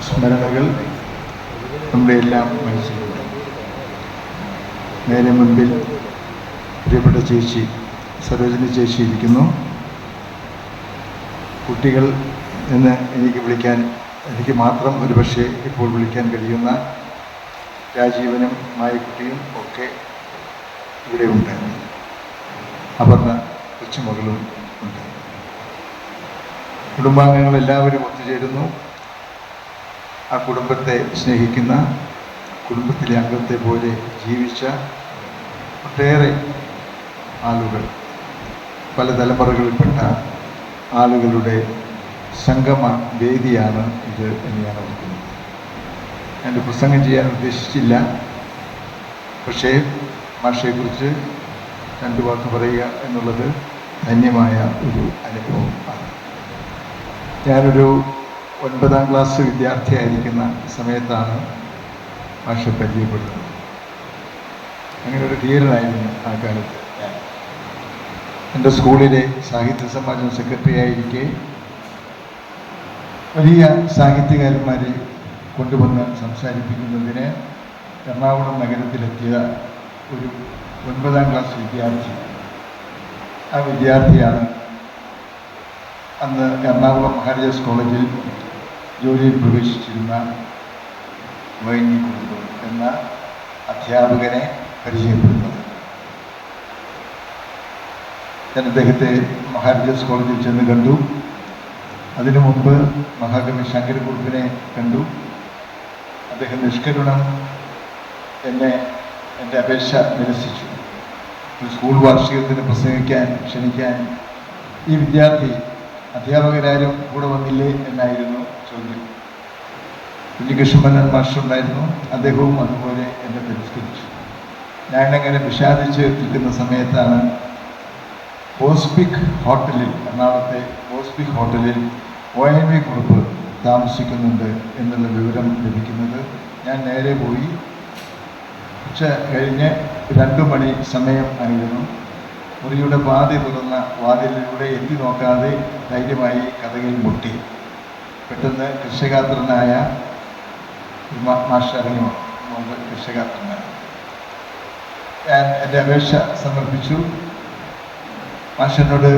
സ്മരണകൾ നമ്മുടെ എല്ലാം മനസ്സിലുണ്ട്. നേരെ മുൻപിൽ പ്രിയപ്പെട്ട ചേച്ചി സരോജിനി ചേച്ചി ഇരിക്കുന്നു. കുട്ടികൾ എന്ന് എനിക്ക് മാത്രം ഒരുപക്ഷെ ഇപ്പോൾ വിളിക്കാൻ കഴിയുന്ന രാജീവനും മായക്കുട്ടിയും ഒക്കെ ഇവിടെ ഉണ്ട്. അപർണ കൊച്ചുമകളും ഉണ്ട്. കുടുംബാംഗങ്ങൾ എല്ലാവരും ഒത്തുചേരുന്നു. ആ കുടുംബത്തെ സ്നേഹിക്കുന്ന, കുടുംബത്തിലെ അംഗത്തെ പോലെ ജീവിച്ച ഒട്ടേറെ ആളുകൾ, പല തലമുറകളിൽപ്പെട്ട ആളുകളുടെ സംഗമ വേദിയാണ് ഇത് എന്ന് ഞാൻ ഓർക്കുന്നു. ഞാൻ പ്രസംഗം ചെയ്യാൻ ഉദ്ദേശിച്ചില്ല, പക്ഷേ മാഷയെക്കുറിച്ച് രണ്ടു വാക്ക് പറയുക എന്നുള്ളത് ധന്യമായ ഒരു അനുഭവം ആണ്. ഞാനൊരു 9ാം ക്ലാസ് വിദ്യാർത്ഥിയായിരിക്കുന്ന സമയത്താണ് മാഷെ പരിചയപ്പെടുന്നത്. അങ്ങനെ ഒരു ധീരനായിരുന്നു ആ കാലത്ത് ഞാൻ. എൻ്റെ സ്കൂളിലെ സാഹിത്യ സമാജം സെക്രട്ടറി ആയിരിക്കെ വലിയ സാഹിത്യകാരന്മാരെ കൊണ്ടുവന്ന് സംസാരിപ്പിക്കുന്നതിന് എറണാകുളം നഗരത്തിലെത്തിയ ഒരു 9ാം ക്ലാസ് വിദ്യാർത്ഥി. ആ വിദ്യാർത്ഥിയാണ് അന്ന് എറണാകുളം മഹാരാജാസ് കോളേജിൽ ജോലിയിൽ പ്രവേശിച്ചിരുന്ന വൈനി കുറുപ്പ് എന്ന അധ്യാപകനെ പരിചയപ്പെടുന്നത്. ഞാൻ അദ്ദേഹത്തെ മഹാരാജാസ് കോളേജിൽ ചെന്ന് കണ്ടു. അതിനു മുമ്പ് മഹാകവി ശങ്കരക്കുറുപ്പിനെ കണ്ടു. അദ്ദേഹം നിഷ്കരുണം എൻ്റെ അപേക്ഷ നിരസിച്ചു. ഒരു സ്കൂൾ വാർഷികത്തിന് പ്രസംഗിക്കാൻ ക്ഷണിക്കാൻ ഈ വിദ്യാർത്ഥി അധ്യാപകരാരും കൂടെ വന്നില്ലേ എന്നായിരുന്നു ചോദ്യം. കുഞ്ഞികൃഷ്ണൻ മാസ്റ്ററുണ്ടായിരുന്നു. അദ്ദേഹവും അതുപോലെ എന്നെ തിരസ്കരിച്ചു. ഞാനങ്ങനെ വിഷാദിച്ച് നിൽക്കുന്ന സമയത്താണ് ഹോസ്പിക് ഹോട്ടലിൽ, എറണാകുളത്തെ ഹോസ്പിക് ഹോട്ടലിൽ ONV കുറുപ്പ് താമസിക്കുന്നുണ്ട് എന്നുള്ള വിവരം ലഭിക്കുന്നത്. ഞാൻ നേരെ പോയി. ഉച്ച കഴിഞ്ഞ് 2 മണി സമയം ആയിരുന്നു. മുറിയുടെ പാതി തുറന്ന വാതിലിലൂടെ എത്തി നോക്കാതെ ധൈര്യമായി കതകിൽ മുട്ടി. പെട്ടെന്ന് കൃഷകാത്രനായ മാഷ് ഇറങ്ങി വന്നു. കൃഷകാത്രനായ ഞാൻ എൻ്റെ അപേക്ഷ സമർപ്പിച്ചു. മാഷനോട്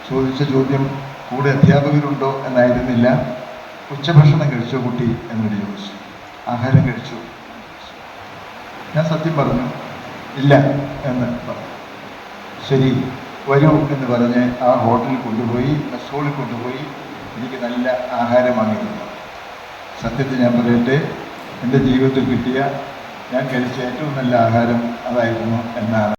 ചോദിച്ച ചോദ്യം കൂടെ അധ്യാപകരുണ്ടോ എന്നായിരുന്നില്ല. ഉച്ചഭക്ഷണം കഴിച്ചോ കുട്ടി എന്നോട് ചോദിച്ചു. ആഹാരം കഴിച്ചു. ഞാൻ സത്യം പറഞ്ഞു, ഇല്ല എന്ന് പറഞ്ഞു. ശരി, വരൂ എന്ന് പറഞ്ഞ് ആ ഹോട്ടലിൽ കൊണ്ടുപോയി, മെസ് ഹോളിൽ കൊണ്ടുപോയി എനിക്ക് നല്ല ആഹാരമായിരുന്നു. സത്യത്തിൽ ഞാൻ പറയട്ടെ, എൻ്റെ ജീവിതത്തിൽ കിട്ടിയ, ഞാൻ കഴിച്ച ഏറ്റവും നല്ല ആഹാരം അതായിരുന്നു എന്നാണ്